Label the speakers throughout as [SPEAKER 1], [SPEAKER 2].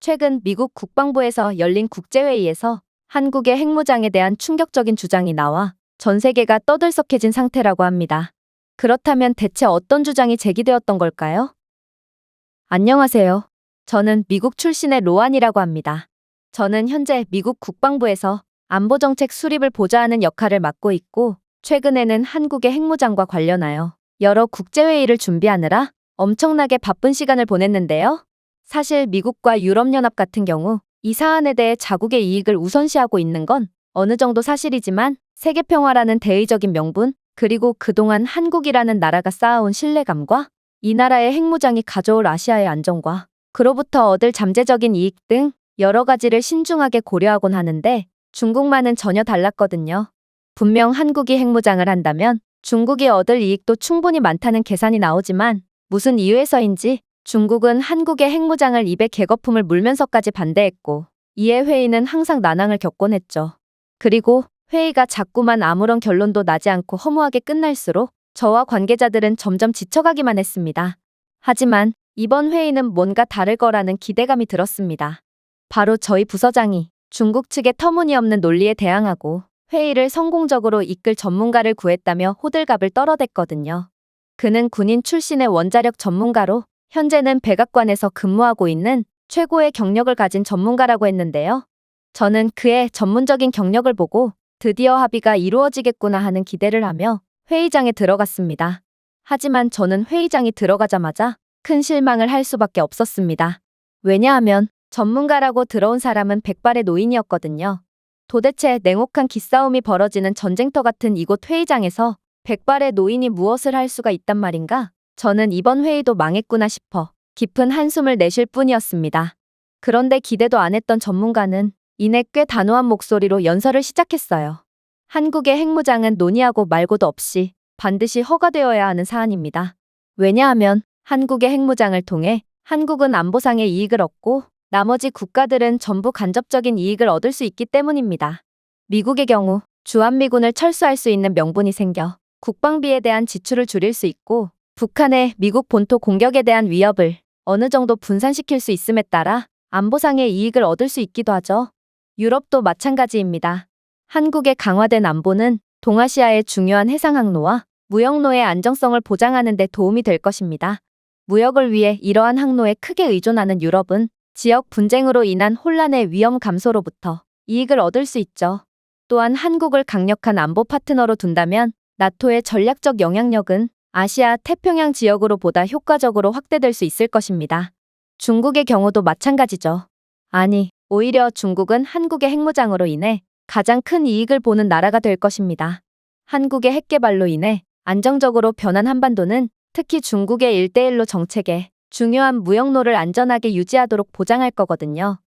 [SPEAKER 1] 최근 미국 국방부에서 열린 국제회의에서 한국의 핵무장에 대한 충격적인 주장이 나와 전 세계가 떠들썩해진 상태라고 합니다. 그렇다면 대체 어떤 주장이 제기되었던 걸까요? 안녕하세요. 저는 미국 출신의 로안이라고 합니다. 저는 현재 미국 국방부에서 안보정책 수립을 보좌하는 역할을 맡고 있고, 최근에는 한국의 핵무장과 관련하여 여러 국제회의를 준비하느라 엄청나게 바쁜 시간을 보냈는데요. 사실 미국과 유럽연합 같은 경우 이 사안에 대해 자국의 이익을 우선시하고 있는 건 어느 정도 사실이지만, 세계평화라는 대의적인 명분, 그리고 그동안 한국이라는 나라가 쌓아온 신뢰감과 이 나라의 핵무장이 가져올 아시아의 안정과 그로부터 얻을 잠재적인 이익 등 여러 가지를 신중하게 고려하곤 하는데, 중국만은 전혀 달랐거든요. 분명 한국이 핵무장을 한다면 중국이 얻을 이익도 충분히 많다는 계산이 나오지만, 무슨 이유에서인지 중국은 한국의 핵무장을 입에 개거품을 물면서까지 반대했고, 이에 회의는 항상 난항을 겪곤 했죠. 그리고 회의가 자꾸만 아무런 결론도 나지 않고 허무하게 끝날수록 저와 관계자들은 점점 지쳐가기만 했습니다. 하지만 이번 회의는 뭔가 다를 거라는 기대감이 들었습니다. 바로 저희 부서장이 중국 측의 터무니없는 논리에 대항하고 회의를 성공적으로 이끌 전문가를 구했다며 호들갑을 떨어댔거든요. 그는 군인 출신의 원자력 전문가로 현재는 백악관에서 근무하고 있는 최고의 경력을 가진 전문가라고 했는데요. 저는 그의 전문적인 경력을 보고 드디어 합의가 이루어지겠구나 하는 기대를 하며 회의장에 들어갔습니다. 하지만 저는 회의장이 들어가자마자 큰 실망을 할 수밖에 없었습니다. 왜냐하면 전문가라고 들어온 사람은 백발의 노인이었거든요. 도대체 냉혹한 기싸움이 벌어지는 전쟁터 같은 이곳 회의장에서 백발의 노인이 무엇을 할 수가 있단 말인가? 저는 이번 회의도 망했구나 싶어 깊은 한숨을 내쉴 뿐이었습니다. 그런데 기대도 안 했던 전문가는 이내 꽤 단호한 목소리로 연설을 시작했어요. 한국의 핵무장은 논의하고 말고도 없이 반드시 허가되어야 하는 사안입니다. 왜냐하면 한국의 핵무장을 통해 한국은 안보상의 이익을 얻고 나머지 국가들은 전부 간접적인 이익을 얻을 수 있기 때문입니다. 미국의 경우 주한미군을 철수할 수 있는 명분이 생겨 국방비에 대한 지출을 줄일 수 있고, 북한의 미국 본토 공격에 대한 위협을 어느 정도 분산시킬 수 있음에 따라 안보상의 이익을 얻을 수 있기도 하죠. 유럽도 마찬가지입니다. 한국의 강화된 안보는 동아시아의 중요한 해상항로와 무역로의 안정성을 보장하는 데 도움이 될 것입니다. 무역을 위해 이러한 항로에 크게 의존하는 유럽은 지역 분쟁으로 인한 혼란의 위험 감소로부터 이익을 얻을 수 있죠. 또한 한국을 강력한 안보 파트너로 둔다면 나토의 전략적 영향력은 아시아 태평양 지역으로 보다 효과적으로 확대될 수 있을 것입니다. 중국의 경우도 마찬가지죠. 아니, 오히려 중국은 한국의 핵무장으로 인해 가장 큰 이익을 보는 나라가 될 것입니다. 한국의 핵개발로 인해 안정적으로 변한 한반도는 특히 중국의 1대1로 정책에 중요한 무역로를 안전하게 유지하도록 보장할 거거든요.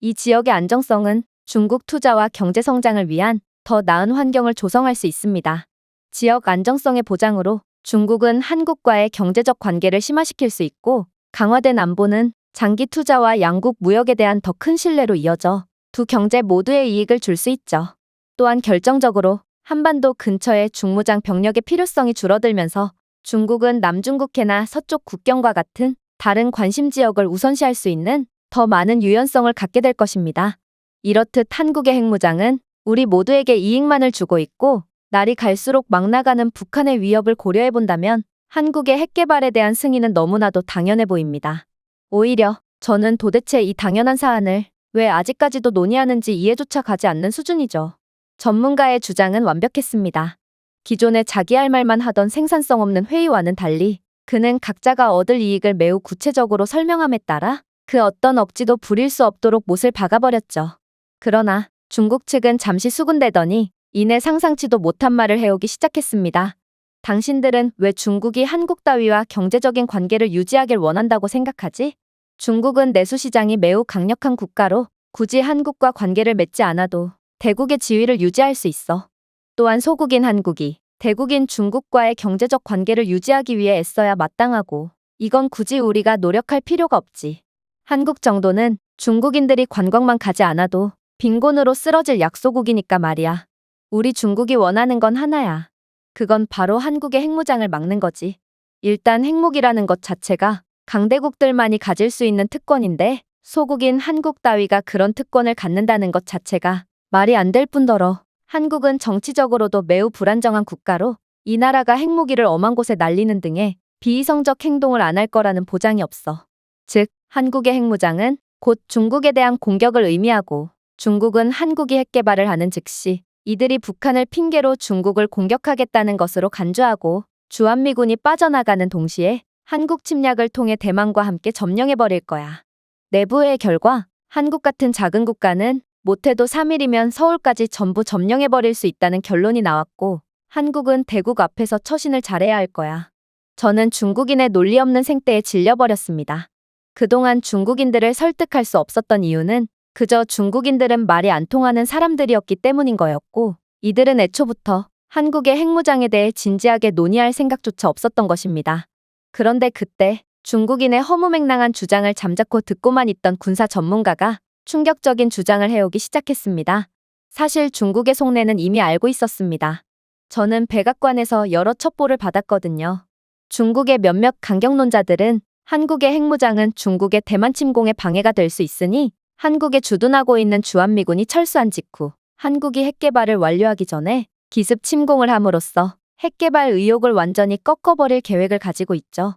[SPEAKER 1] 이 지역의 안정성은 중국 투자와 경제 성장을 위한 더 나은 환경을 조성할 수 있습니다. 지역 안정성의 보장으로 중국은 한국과의 경제적 관계를 심화시킬 수 있고, 강화된 안보는 장기 투자와 양국 무역에 대한 더 큰 신뢰로 이어져 두 경제 모두의 이익을 줄 수 있죠. 또한 결정적으로 한반도 근처의 중무장 병력의 필요성이 줄어들면서 중국은 남중국해나 서쪽 국경과 같은 다른 관심 지역을 우선시할 수 있는 더 많은 유연성을 갖게 될 것입니다. 이렇듯 한국의 핵무장은 우리 모두에게 이익만을 주고 있고, 날이 갈수록 막 나가는 북한의 위협을 고려해본다면 한국의 핵개발에 대한 승인은 너무나도 당연해 보입니다. 오히려 저는 도대체 이 당연한 사안을 왜 아직까지도 논의하는지 이해조차 가지 않는 수준이죠. 전문가의 주장은 완벽했습니다. 기존에 자기 할 말만 하던 생산성 없는 회의와는 달리 그는 각자가 얻을 이익을 매우 구체적으로 설명함에 따라 그 어떤 억지도 부릴 수 없도록 못을 박아버렸죠. 그러나 중국 측은 잠시 수군대더니 이내 상상치도 못한 말을 해오기 시작했습니다. 당신들은 왜 중국이 한국 따위와 경제적인 관계를 유지하길 원한다고 생각하지? 중국은 내수시장이 매우 강력한 국가로 굳이 한국과 관계를 맺지 않아도 대국의 지위를 유지할 수 있어. 또한 소국인 한국이 대국인 중국과의 경제적 관계를 유지하기 위해 애써야 마땅하고, 이건 굳이 우리가 노력할 필요가 없지. 한국 정도는 중국인들이 관광만 가지 않아도 빈곤으로 쓰러질 약소국이니까 말이야. 우리 중국이 원하는 건 하나야. 그건 바로 한국의 핵무장을 막는 거지. 일단 핵무기라는 것 자체가 강대국들만이 가질 수 있는 특권인데, 소국인 한국 따위가 그런 특권을 갖는다는 것 자체가 말이 안 될 뿐더러 한국은 정치적으로도 매우 불안정한 국가로 이 나라가 핵무기를 엄한 곳에 날리는 등의 비이성적 행동을 안 할 거라는 보장이 없어. 즉, 한국의 핵무장은 곧 중국에 대한 공격을 의미하고 중국은 한국이 핵개발을 하는 즉시 이들이 북한을 핑계로 중국을 공격하겠다는 것으로 간주하고 주한미군이 빠져나가는 동시에 한국 침략을 통해 대만과 함께 점령해버릴 거야. 내부의 결과 한국 같은 작은 국가는 못해도 3일이면 서울까지 전부 점령해버릴 수 있다는 결론이 나왔고 한국은 대국 앞에서 처신을 잘해야 할 거야. 저는 중국인의 논리 없는 생떼에 질려버렸습니다. 그동안 중국인들을 설득할 수 없었던 이유는 그저 중국인들은 말이 안 통하는 사람들이었기 때문인 거였고 이들은 애초부터 한국의 핵무장에 대해 진지하게 논의할 생각조차 없었던 것입니다. 그런데 그때 중국인의 허무맹랑한 주장을 잠자코 듣고만 있던 군사 전문가가 충격적인 주장을 해오기 시작했습니다. 사실 중국의 속내는 이미 알고 있었습니다. 저는 백악관에서 여러 첩보를 받았거든요. 중국의 몇몇 강경론자들은 한국의 핵무장은 중국의 대만 침공에 방해가 될 수 있으니 한국에 주둔하고 있는 주한미군이 철수한 직후 한국이 핵개발을 완료하기 전에 기습 침공을 함으로써 핵개발 의욕을 완전히 꺾어버릴 계획을 가지고 있죠.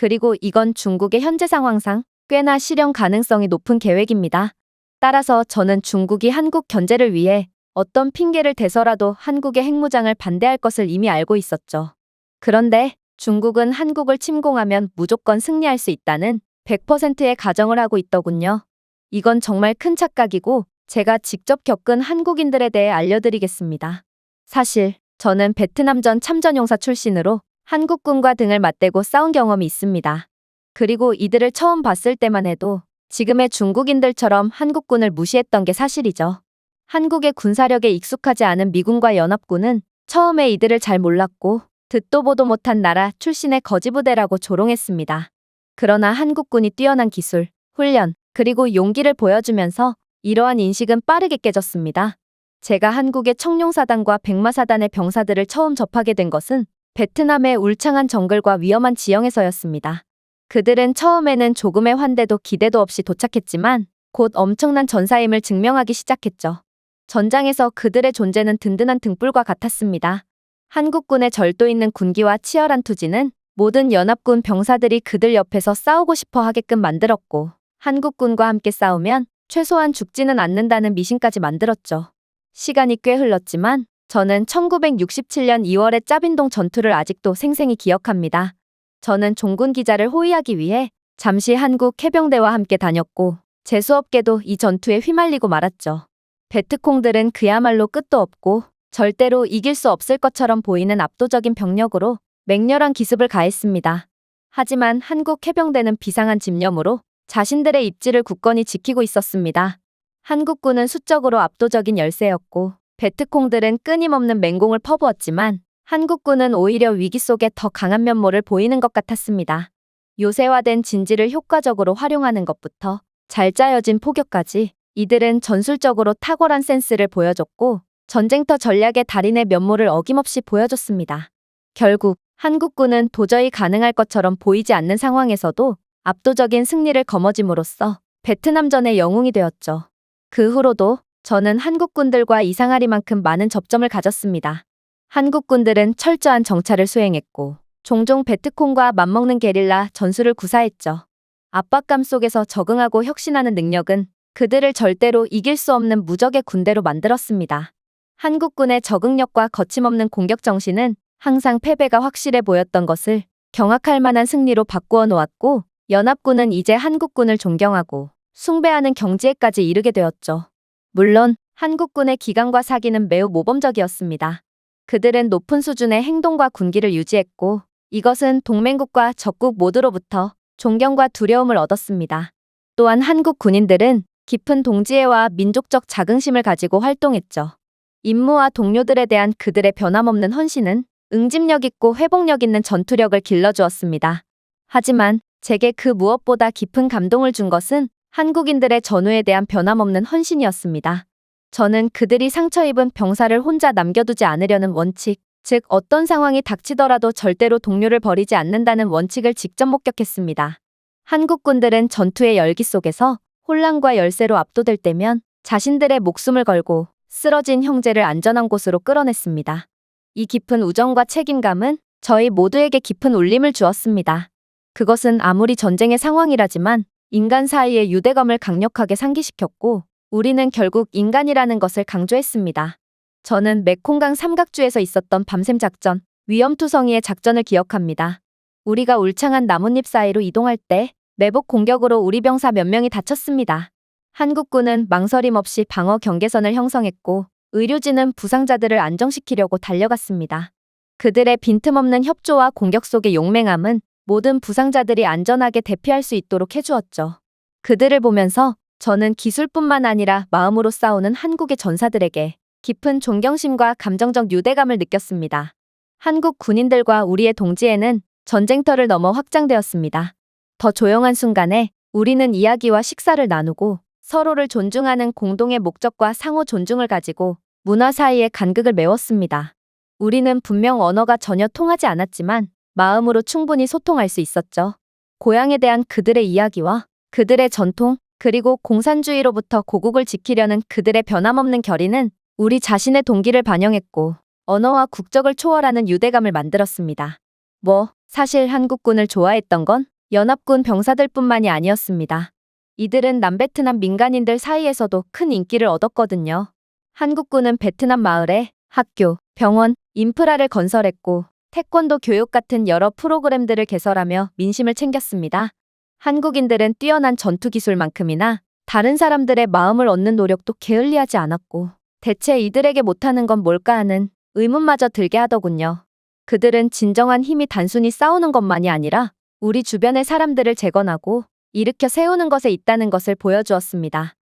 [SPEAKER 1] 그리고 이건 중국의 현재 상황상 꽤나 실현 가능성이 높은 계획입니다. 따라서 저는 중국이 한국 견제를 위해 어떤 핑계를 대서라도 한국의 핵무장을 반대할 것을 이미 알고 있었죠. 그런데 중국은 한국을 침공하면 무조건 승리할 수 있다는 100%의 가정을 하고 있더군요. 이건 정말 큰 착각이고 제가 직접 겪은 한국인들에 대해 알려드리겠습니다. 사실 저는 베트남전 참전용사 출신으로 한국군과 등을 맞대고 싸운 경험이 있습니다. 그리고 이들을 처음 봤을 때만 해도 지금의 중국인들처럼 한국군을 무시했던 게 사실이죠. 한국의 군사력에 익숙하지 않은 미군과 연합군은 처음에 이들을 잘 몰랐고 듣도 보도 못한 나라 출신의 거지부대라고 조롱했습니다. 그러나 한국군이 뛰어난 기술, 훈련, 그리고 용기를 보여주면서 이러한 인식은 빠르게 깨졌습니다. 제가 한국의 청룡사단과 백마사단의 병사들을 처음 접하게 된 것은 베트남의 울창한 정글과 위험한 지형에서였습니다. 그들은 처음에는 조금의 환대도 기대도 없이 도착했지만 곧 엄청난 전사임을 증명하기 시작했죠. 전장에서 그들의 존재는 든든한 등불과 같았습니다. 한국군의 절도 있는 군기와 치열한 투지는 모든 연합군 병사들이 그들 옆에서 싸우고 싶어 하게끔 만들었고 한국군과 함께 싸우면 최소한 죽지는 않는다는 미신까지 만들었죠. 시간이 꽤 흘렀지만 저는 1967년 2월의 짜빈동 전투를 아직도 생생히 기억합니다. 저는 종군 기자를 호위하기 위해 잠시 한국 해병대와 함께 다녔고 재수없게도 이 전투에 휘말리고 말았죠. 베트콩들은 그야말로 끝도 없고 절대로 이길 수 없을 것처럼 보이는 압도적인 병력으로 맹렬한 기습을 가했습니다. 하지만 한국 해병대는 비상한 집념으로 자신들의 입지를 굳건히 지키고 있었습니다. 한국군은 수적으로 압도적인 열세였고 베트콩들은 끊임없는 맹공을 퍼부었지만 한국군은 오히려 위기 속에 더 강한 면모를 보이는 것 같았습니다. 요새화된 진지를 효과적으로 활용하는 것부터 잘 짜여진 포격까지 이들은 전술적으로 탁월한 센스를 보여줬고 전쟁터 전략의 달인의 면모를 어김없이 보여줬습니다. 결국 한국군은 도저히 가능할 것처럼 보이지 않는 상황에서도 압도적인 승리를 거머쥘으로써 베트남전의 영웅이 되었죠. 그 후로도 저는 한국군들과 이상하리만큼 많은 접점을 가졌습니다. 한국군들은 철저한 정찰을 수행했고 종종 베트콩과 맞먹는 게릴라 전술을 구사했죠. 압박감 속에서 적응하고 혁신하는 능력은 그들을 절대로 이길 수 없는 무적의 군대로 만들었습니다. 한국군의 적응력과 거침없는 공격 정신은 항상 패배가 확실해 보였던 것을 경악할 만한 승리로 바꾸어 놓았고 연합군은 이제 한국군을 존경하고 숭배하는 경지에까지 이르게 되었죠. 물론 한국군의 기강과 사기는 매우 모범적이었습니다. 그들은 높은 수준의 행동과 군기를 유지했고 이것은 동맹국과 적국 모두로부터 존경과 두려움을 얻었습니다. 또한 한국 군인들은 깊은 동지애와 민족적 자긍심을 가지고 활동했죠. 임무와 동료들에 대한 그들의 변함없는 헌신은 응집력 있고 회복력 있는 전투력을 길러주었습니다. 하지만 제게 그 무엇보다 깊은 감동을 준 것은 한국인들의 전우에 대한 변함없는 헌신이었습니다. 저는 그들이 상처 입은 병사를 혼자 남겨두지 않으려는 원칙, 즉 어떤 상황이 닥치더라도 절대로 동료를 버리지 않는다는 원칙을 직접 목격했습니다. 한국군들은 전투의 열기 속에서 혼란과 열세로 압도될 때면 자신들의 목숨을 걸고 쓰러진 형제를 안전한 곳으로 끌어냈습니다. 이 깊은 우정과 책임감은 저희 모두에게 깊은 울림을 주었습니다. 그것은 아무리 전쟁의 상황이라지만 인간 사이의 유대감을 강력하게 상기시켰고 우리는 결국 인간이라는 것을 강조했습니다. 저는 메콩강 삼각주에서 있었던 밤샘 작전, 위험투성이의 작전을 기억합니다. 우리가 울창한 나뭇잎 사이로 이동할 때 매복 공격으로 우리 병사 몇 명이 다쳤습니다. 한국군은 망설임 없이 방어 경계선을 형성했고 의료진은 부상자들을 안정시키려고 달려갔습니다. 그들의 빈틈없는 협조와 공격 속의 용맹함은 모든 부상자들이 안전하게 대피할 수 있도록 해주었죠. 그들을 보면서 저는 기술뿐만 아니라 마음으로 싸우는 한국의 전사들에게 깊은 존경심과 감정적 유대감을 느꼈습니다. 한국 군인들과 우리의 동지애는 전쟁터를 넘어 확장되었습니다. 더 조용한 순간에 우리는 이야기와 식사를 나누고 서로를 존중하는 공동의 목적과 상호 존중을 가지고 문화 사이의 간극을 메웠습니다. 우리는 분명 언어가 전혀 통하지 않았지만 마음으로 충분히 소통할 수 있었죠. 고향에 대한 그들의 이야기와 그들의 전통, 그리고 공산주의로부터 고국을 지키려는 그들의 변함없는 결의는 우리 자신의 동기를 반영했고 언어와 국적을 초월하는 유대감을 만들었습니다. 사실 한국군을 좋아했던 건 연합군 병사들뿐만이 아니었습니다. 이들은 남베트남 민간인들 사이에서도 큰 인기를 얻었거든요. 한국군은 베트남 마을에 학교, 병원, 인프라를 건설했고 태권도 교육 같은 여러 프로그램들을 개설하며 민심을 챙겼습니다. 한국인들은 뛰어난 전투 기술만큼이나 다른 사람들의 마음을 얻는 노력도 게을리하지 않았고 대체 이들에게 못하는 건 뭘까 하는 의문마저 들게 하더군요. 그들은 진정한 힘이 단순히 싸우는 것만이 아니라 우리 주변의 사람들을 재건하고 일으켜 세우는 것에 있다는 것을 보여주었습니다.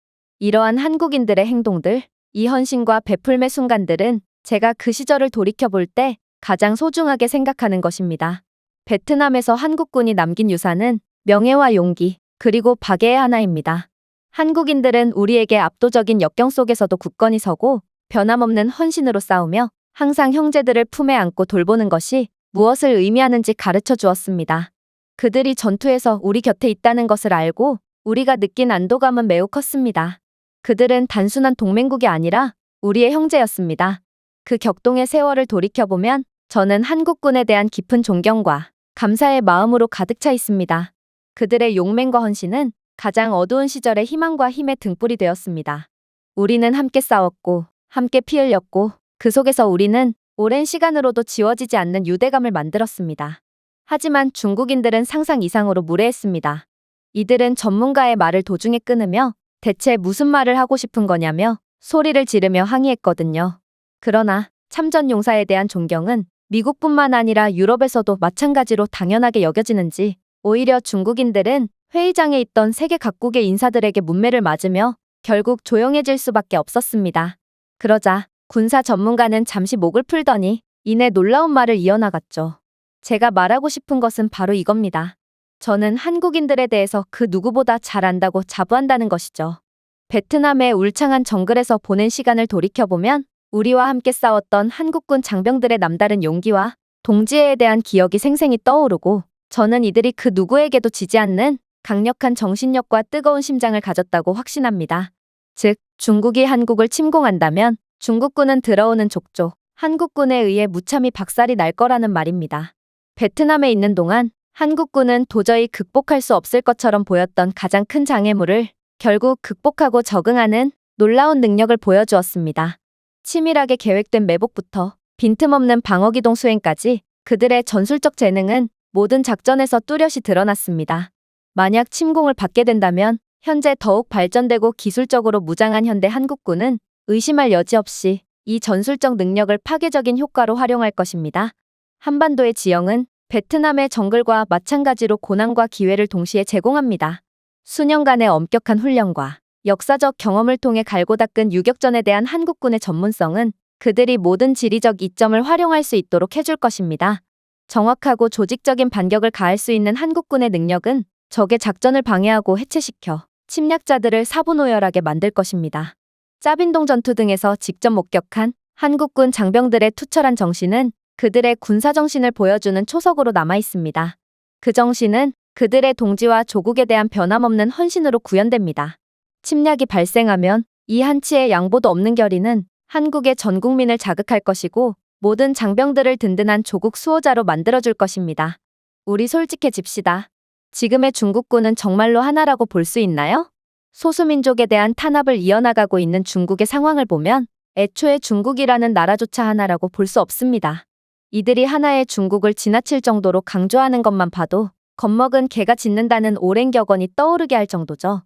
[SPEAKER 1] 이러한 한국인들의 행동들, 이 헌신과 베풀매 순간들은 제가 그 시절을 돌이켜볼 때 가장 소중하게 생각하는 것입니다. 베트남에서 한국군이 남긴 유산은 명예와 용기, 그리고 박애의 하나입니다. 한국인들은 우리에게 압도적인 역경 속에서도 굳건히 서고 변함없는 헌신으로 싸우며 항상 형제들을 품에 안고 돌보는 것이 무엇을 의미하는지 가르쳐 주었습니다. 그들이 전투에서 우리 곁에 있다는 것을 알고 우리가 느낀 안도감은 매우 컸습니다. 그들은 단순한 동맹국이 아니라 우리의 형제였습니다. 그 격동의 세월을 돌이켜보면 저는 한국군에 대한 깊은 존경과 감사의 마음으로 가득 차 있습니다. 그들의 용맹과 헌신은 가장 어두운 시절의 희망과 힘의 등불이 되었습니다. 우리는 함께 싸웠고 함께 피 흘렸고 그 속에서 우리는 오랜 시간으로도 지워지지 않는 유대감을 만들었습니다. 하지만 중국인들은 상상 이상으로 무례했습니다. 이들은 전문가의 말을 도중에 끊으며 대체 무슨 말을 하고 싶은 거냐며 소리를 지르며 항의했거든요. 그러나 참전 용사에 대한 존경은 미국뿐만 아니라 유럽에서도 마찬가지로 당연하게 여겨지는지 오히려 중국인들은 회의장에 있던 세계 각국의 인사들에게 문매를 맞으며 결국 조용해질 수밖에 없었습니다. 그러자 군사 전문가는 잠시 목을 풀더니 이내 놀라운 말을 이어나갔죠. 제가 말하고 싶은 것은 바로 이겁니다. 저는 한국인들에 대해서 그 누구보다 잘 안다고 자부한다는 것이죠. 베트남의 울창한 정글에서 보낸 시간을 돌이켜보면 우리와 함께 싸웠던 한국군 장병들의 남다른 용기와 동지애에 대한 기억이 생생히 떠오르고 저는 이들이 그 누구에게도 지지 않는 강력한 정신력과 뜨거운 심장을 가졌다고 확신합니다. 즉, 중국이 한국을 침공한다면 중국군은 들어오는 족족, 한국군에 의해 무참히 박살이 날 거라는 말입니다. 베트남에 있는 동안 한국군은 도저히 극복할 수 없을 것처럼 보였던 가장 큰 장애물을 결국 극복하고 적응하는 놀라운 능력을 보여주었습니다. 치밀하게 계획된 매복부터 빈틈없는 방어기동 수행까지 그들의 전술적 재능은 모든 작전에서 뚜렷이 드러났습니다. 만약 침공을 받게 된다면 현재 더욱 발전되고 기술적으로 무장한 현대 한국군은 의심할 여지 없이 이 전술적 능력을 파괴적인 효과로 활용할 것입니다. 한반도의 지형은 베트남의 정글과 마찬가지로 고난과 기회를 동시에 제공합니다. 수년간의 엄격한 훈련과 역사적 경험을 통해 갈고 닦은 유격전에 대한 한국군의 전문성은 그들이 모든 지리적 이점을 활용할 수 있도록 해줄 것입니다. 정확하고 조직적인 반격을 가할 수 있는 한국군의 능력은 적의 작전을 방해하고 해체시켜 침략자들을 사분오열하게 만들 것입니다. 짜빈동 전투 등에서 직접 목격한 한국군 장병들의 투철한 정신은 그들의 군사정신을 보여주는 초석으로 남아있습니다. 그 정신은 그들의 동지와 조국에 대한 변함없는 헌신으로 구현됩니다. 침략이 발생하면 이 한치의 양보도 없는 결의는 한국의 전 국민을 자극할 것이고 모든 장병들을 든든한 조국 수호자로 만들어줄 것입니다. 우리 솔직해집시다. 지금의 중국군은 정말로 하나라고 볼 수 있나요? 소수민족에 대한 탄압을 이어나가고 있는 중국의 상황을 보면 애초에 중국이라는 나라조차 하나라고 볼 수 없습니다. 이들이 하나의 중국을 지나칠 정도로 강조하는 것만 봐도 겁먹은 개가 짖는다는 오랜 격언이 떠오르게 할 정도죠.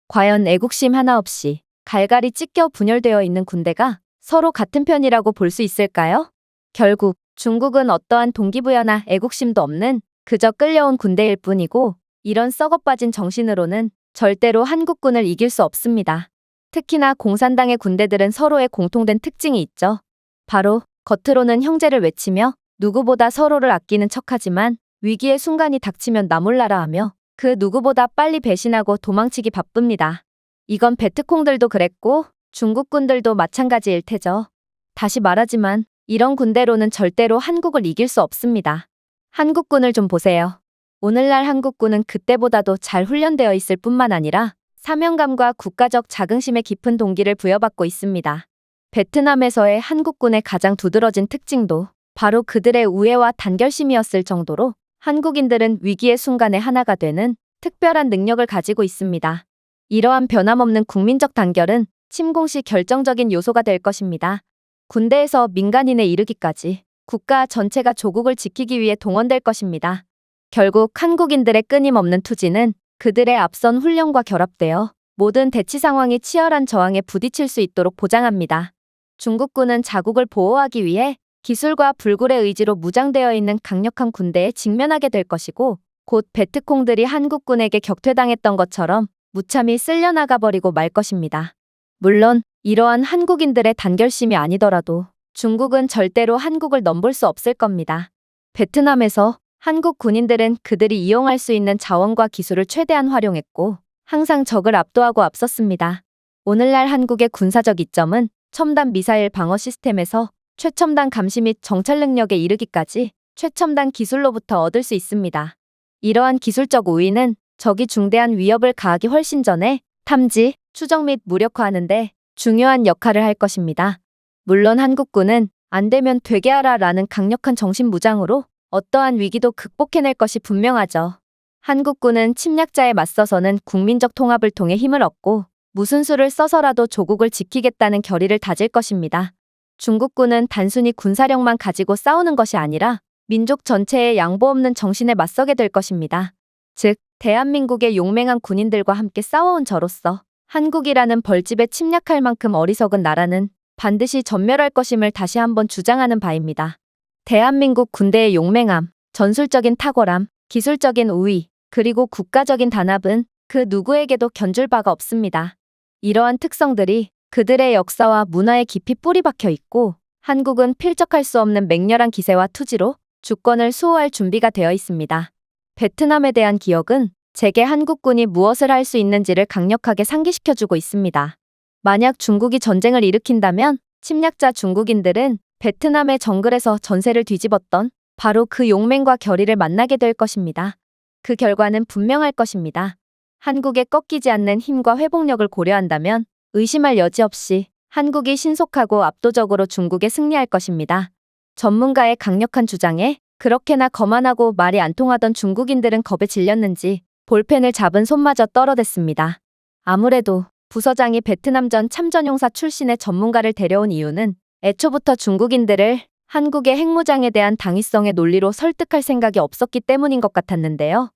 [SPEAKER 1] 과연 애국심 하나 없이 갈갈이 찢겨 분열되어 있는 군대가 서로 같은 편이라고 볼 수 있을까요? 결국 중국은 어떠한 동기부여나 애국심도 없는 그저 끌려온 군대일 뿐이고 이런 썩어빠진 정신으로는 절대로 한국군을 이길 수 없습니다. 특히나 공산당의 군대들은 서로의 공통된 특징이 있죠. 바로 겉으로는 형제를 외치며 누구보다 서로를 아끼는 척하지만 위기의 순간이 닥치면 나 몰라라 하며 그 누구보다 빨리 배신하고 도망치기 바쁩니다. 이건 베트콩들도 그랬고 중국군들도 마찬가지일 테죠. 다시 말하지만 이런 군대로는 절대로 한국을 이길 수 없습니다. 한국군을 좀 보세요. 오늘날 한국군은 그때보다도 잘 훈련되어 있을 뿐만 아니라 사명감과 국가적 자긍심에 깊은 동기를 부여받고 있습니다. 베트남에서의 한국군의 가장 두드러진 특징도 바로 그들의 우애와 단결심이었을 정도로 한국인들은 위기의 순간에 하나가 되는 특별한 능력을 가지고 있습니다. 이러한 변함없는 국민적 단결은 침공시 결정적인 요소가 될 것입니다. 군대에서 민간인에 이르기까지 국가 전체가 조국을 지키기 위해 동원될 것입니다. 결국 한국인들의 끊임없는 투지는 그들의 앞선 훈련과 결합되어 모든 대치 상황이 치열한 저항에 부딪힐 수 있도록 보장합니다. 중국군은 자국을 보호하기 위해 기술과 불굴의 의지로 무장되어 있는 강력한 군대에 직면하게 될 것이고 곧 베트콩들이 한국군에게 격퇴당했던 것처럼 무참히 쓸려나가 버리고 말 것입니다. 물론 이러한 한국인들의 단결심이 아니더라도 중국은 절대로 한국을 넘볼 수 없을 겁니다. 베트남에서 한국 군인들은 그들이 이용할 수 있는 자원과 기술을 최대한 활용했고 항상 적을 압도하고 앞섰습니다. 오늘날 한국의 군사적 이점은 첨단 미사일 방어 시스템에서 최첨단 감시 및 정찰 능력에 이르기까지 최첨단 기술로부터 얻을 수 있습니다. 이러한 기술적 우위는 적이 중대한 위협을 가하기 훨씬 전에 탐지, 추적 및 무력화하는 데 중요한 역할을 할 것입니다. 물론 한국군은 안 되면 되게 하라 라는 강력한 정신무장으로 어떠한 위기도 극복해낼 것이 분명하죠. 한국군은 침략자에 맞서서는 국민적 통합을 통해 힘을 얻고 무슨 수를 써서라도 조국을 지키겠다는 결의를 다질 것입니다. 중국군은 단순히 군사력만 가지고 싸우는 것이 아니라 민족 전체의 양보 없는 정신에 맞서게 될 것입니다. 즉, 대한민국의 용맹한 군인들과 함께 싸워온 저로서 한국이라는 벌집에 침략할 만큼 어리석은 나라는 반드시 전멸할 것임을 다시 한번 주장하는 바입니다. 대한민국 군대의 용맹함, 전술적인 탁월함, 기술적인 우위, 그리고 국가적인 단합은 그 누구에게도 견줄 바가 없습니다. 이러한 특성들이 그들의 역사와 문화에 깊이 뿌리 박혀 있고 한국은 필적할 수 없는 맹렬한 기세와 투지로 주권을 수호할 준비가 되어 있습니다. 베트남에 대한 기억은 제게 한국군이 무엇을 할 수 있는지를 강력하게 상기시켜주고 있습니다. 만약 중국이 전쟁을 일으킨다면 침략자 중국인들은 베트남의 정글에서 전세를 뒤집었던 바로 그 용맹과 결의를 만나게 될 것입니다. 그 결과는 분명할 것입니다. 한국의 꺾이지 않는 힘과 회복력을 고려한다면 의심할 여지 없이 한국이 신속하고 압도적으로 중국에 승리할 것입니다. 전문가의 강력한 주장에 그렇게나 거만하고 말이 안 통하던 중국인들은 겁에 질렸는지 볼펜을 잡은 손마저 떨어댔습니다. 아무래도 부서장이 베트남전 참전용사 출신의 전문가를 데려온 이유는 애초부터 중국인들을 한국의 핵무장에 대한 당위성의 논리로 설득할 생각이 없었기 때문인 것 같았는데요.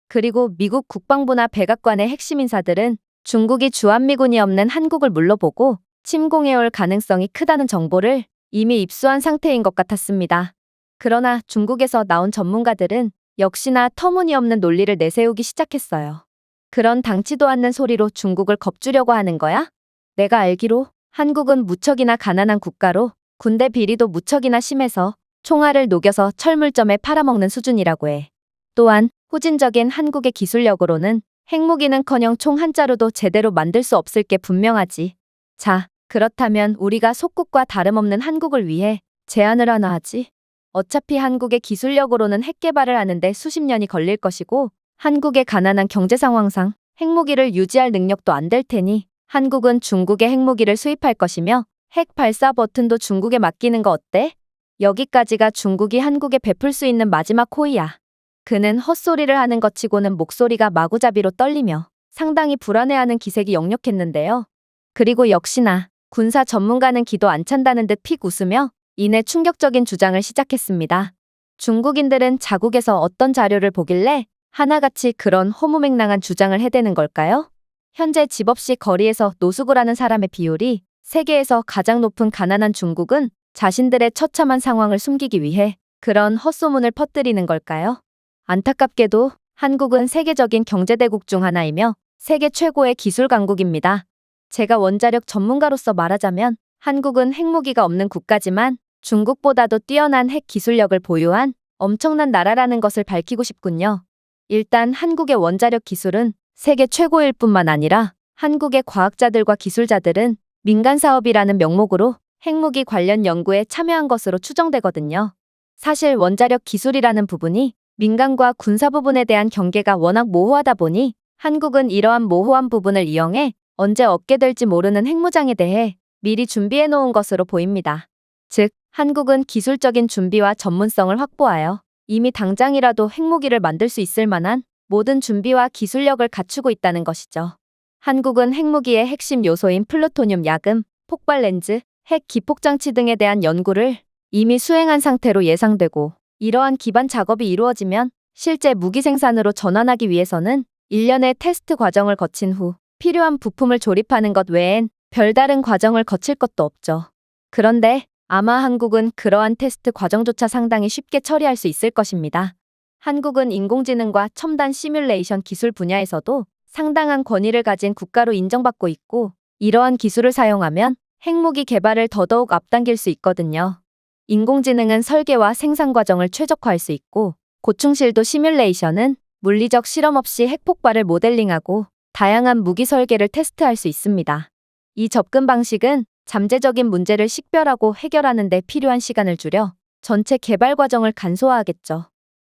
[SPEAKER 1] 그리고 미국 국방부나 백악관의 핵심 인사들은 중국이 주한미군이 없는 한국을 물러보고 침공해올 가능성이 크다는 정보를 이미 입수한 상태인 것 같았습니다. 그러나 중국에서 나온 전문가들은 역시나 터무니없는 논리를 내세우기 시작했어요. 그런 당치도 않는 소리로 중국을 겁주려고 하는 거야? 내가 알기로 한국은 무척이나 가난한 국가로 군대 비리도 무척이나 심해서 총알을 녹여서 철물점에 팔아먹는 수준이라고 해. 또한 후진적인 한국의 기술력으로는 핵무기는커녕 총 한 자루도 제대로 만들 수 없을 게 분명하지. 자, 그렇다면 우리가 속국과 다름없는 한국을 위해 제안을 하나 하지. 어차피 한국의 기술력으로는 핵 개발을 하는데 수십 년이 걸릴 것이고 한국의 가난한 경제 상황상 핵무기를 유지할 능력도 안 될 테니 한국은 중국의 핵무기를 수입할 것이며 핵 발사 버튼도 중국에 맡기는 거 어때? 여기까지가 중국이 한국에 베풀 수 있는 마지막 호의야. 그는 헛소리를 하는 것 치고는 목소리가 마구잡이로 떨리며 상당히 불안해하는 기색이 역력했는데요. 그리고 역시나 군사 전문가는 기도 안 찬다는 듯 픽 웃으며 이내 충격적인 주장을 시작했습니다. 중국인들은 자국에서 어떤 자료를 보길래 하나같이 그런 허무맹랑한 주장을 해대는 걸까요? 현재 집 없이 거리에서 노숙을 하는 사람의 비율이 세계에서 가장 높은 가난한 중국은 자신들의 처참한 상황을 숨기기 위해 그런 헛소문을 퍼뜨리는 걸까요? 안타깝게도 한국은 세계적인 경제대국 중 하나이며 세계 최고의 기술 강국입니다. 제가 원자력 전문가로서 말하자면 한국은 핵무기가 없는 국가지만 중국보다도 뛰어난 핵 기술력을 보유한 엄청난 나라라는 것을 밝히고 싶군요. 일단 한국의 원자력 기술은 세계 최고일 뿐만 아니라 한국의 과학자들과 기술자들은 민간 사업이라는 명목으로 핵무기 관련 연구에 참여한 것으로 추정되거든요. 사실 원자력 기술이라는 부분이 민간과 군사 부분에 대한 경계가 워낙 모호하다 보니 한국은 이러한 모호한 부분을 이용해 언제 얻게 될지 모르는 핵무장에 대해 미리 준비해 놓은 것으로 보입니다. 즉, 한국은 기술적인 준비와 전문성을 확보하여 이미 당장이라도 핵무기를 만들 수 있을 만한 모든 준비와 기술력을 갖추고 있다는 것이죠. 한국은 핵무기의 핵심 요소인 플루토늄 야금, 폭발 렌즈, 핵 기폭장치 등에 대한 연구를 이미 수행한 상태로 예상되고 이러한 기반 작업이 이루어지면 실제 무기 생산으로 전환하기 위해서는 일련의 테스트 과정을 거친 후 필요한 부품을 조립하는 것 외엔 별다른 과정을 거칠 것도 없죠. 그런데 아마 한국은 그러한 테스트 과정조차 상당히 쉽게 처리할 수 있을 것입니다. 한국은 인공지능과 첨단 시뮬레이션 기술 분야에서도 상당한 권위를 가진 국가로 인정받고 있고 이러한 기술을 사용하면 핵무기 개발을 더더욱 앞당길 수 있거든요. 인공지능은 설계와 생산 과정을 최적화할 수 있고 고충실도 시뮬레이션은 물리적 실험 없이 핵폭발을 모델링하고 다양한 무기 설계를 테스트할 수 있습니다. 이 접근 방식은 잠재적인 문제를 식별하고 해결하는 데 필요한 시간을 줄여 전체 개발 과정을 간소화하겠죠.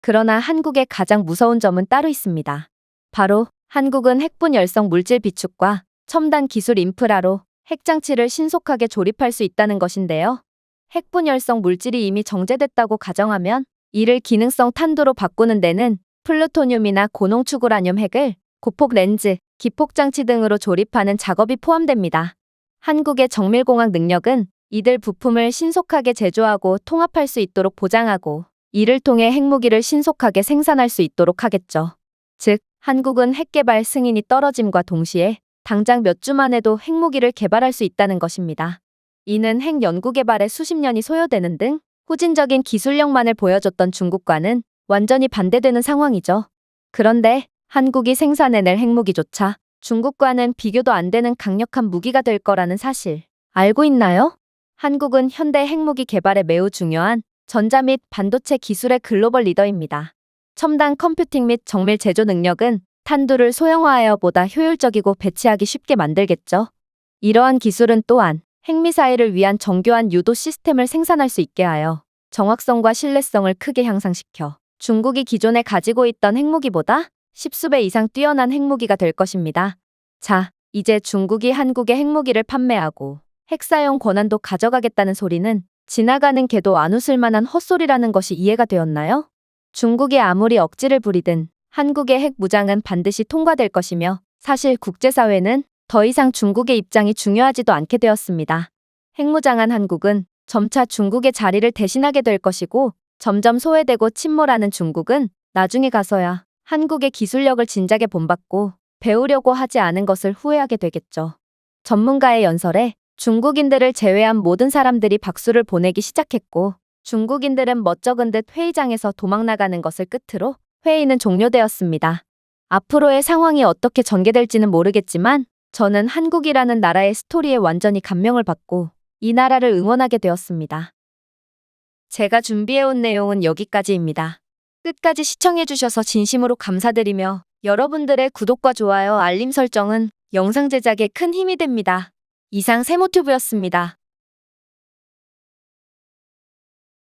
[SPEAKER 1] 그러나 한국의 가장 무서운 점은 따로 있습니다. 바로 한국은 핵분열성 물질 비축과 첨단 기술 인프라로 핵장치를 신속하게 조립할 수 있다는 것인데요. 핵분열성 물질이 이미 정제됐다고 가정하면 이를 기능성 탄두로 바꾸는 데는 플루토늄이나 고농축우라늄 핵을 고폭 렌즈, 기폭장치 등으로 조립하는 작업이 포함됩니다. 한국의 정밀공학 능력은 이들 부품을 신속하게 제조하고 통합할 수 있도록 보장하고 이를 통해 핵무기를 신속하게 생산할 수 있도록 하겠죠. 즉, 한국은 핵개발 승인이 떨어짐과 동시에 당장 몇 주만 해도 핵무기를 개발할 수 있다는 것입니다. 이는 핵 연구 개발에 수십 년이 소요되는 등 후진적인 기술력만을 보여줬던 중국과는 완전히 반대되는 상황이죠. 그런데 한국이 생산해낼 핵무기조차 중국과는 비교도 안 되는 강력한 무기가 될 거라는 사실 알고 있나요? 한국은 현대 핵무기 개발에 매우 중요한 전자 및 반도체 기술의 글로벌 리더입니다. 첨단 컴퓨팅 및 정밀 제조 능력은 탄두를 소형화하여 보다 효율적이고 배치하기 쉽게 만들겠죠. 이러한 기술은 또한 핵미사일을 위한 정교한 유도 시스템을 생산할 수 있게 하여 정확성과 신뢰성을 크게 향상시켜 중국이 기존에 가지고 있던 핵무기보다 십수배 이상 뛰어난 핵무기가 될 것입니다. 자, 이제 중국이 한국에 핵무기를 판매하고 핵사용 권한도 가져가겠다는 소리는 지나가는 개도 안 웃을 만한 헛소리라는 것이 이해가 되었나요? 중국이 아무리 억지를 부리든 한국의 핵 무장은 반드시 통과될 것이며 사실 국제사회는 더 이상 중국의 입장이 중요하지도 않게 되었습니다. 핵무장한 한국은 점차 중국의 자리를 대신하게 될 것이고 점점 소외되고 침몰하는 중국은 나중에 가서야 한국의 기술력을 진작에 본받고 배우려고 하지 않은 것을 후회하게 되겠죠. 전문가의 연설에 중국인들을 제외한 모든 사람들이 박수를 보내기 시작했고 중국인들은 멋쩍은 듯 회의장에서 도망나가는 것을 끝으로 회의는 종료되었습니다. 앞으로의 상황이 어떻게 전개될지는 모르겠지만 저는 한국이라는 나라의 스토리에 완전히 감명을 받고 이 나라를 응원하게 되었습니다. 제가 준비해온 내용은 여기까지입니다. 끝까지 시청해주셔서 진심으로 감사드리며 여러분들의 구독과 좋아요, 알림 설정은 영상 제작에 큰 힘이 됩니다. 이상 세모튜브였습니다.